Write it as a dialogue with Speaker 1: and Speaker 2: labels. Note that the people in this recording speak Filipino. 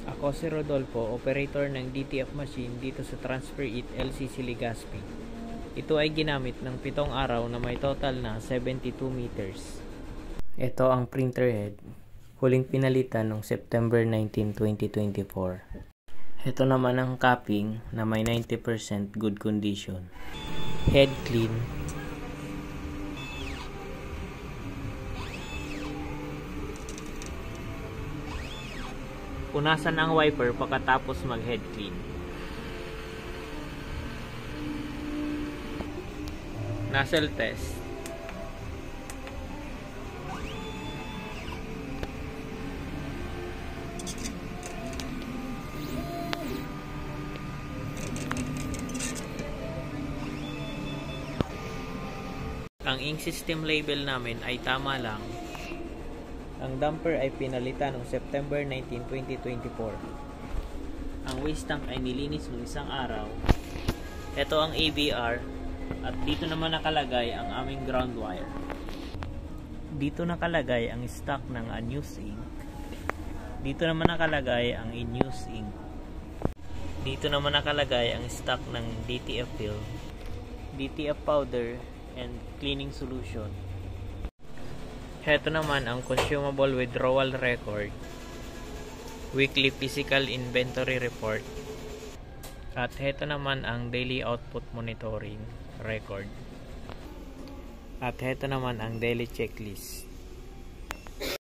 Speaker 1: Ako si Rodolfo, operator ng DTF machine dito sa Transfer It LCC Legazpi. Ito ay ginamit ng 7 araw na may total na 72 meters. Ito ang printer head, huling pinalitan noong September 19, 2024. Ito naman ang capping na may 90% good condition. Head clean. Punasan ang wiper pagkatapos mag-head clean. Nozzle test. Ang ink system label namin ay tama lang. Ang damper ay pinalitan noong September 19, 2024. Ang waste tank ay nilinis ng 1 araw. Ito ang ABR at dito naman nakalagay ang aming ground wire. Dito nakalagay ang stock ng unused ink. Dito naman nakalagay ang in-use ink. Dito naman nakalagay ang stock ng DTF film, DTF powder, and cleaning solution. Heto naman ang consumable withdrawal record, weekly physical inventory report, at heto naman ang daily output monitoring record, at heto naman ang daily checklist.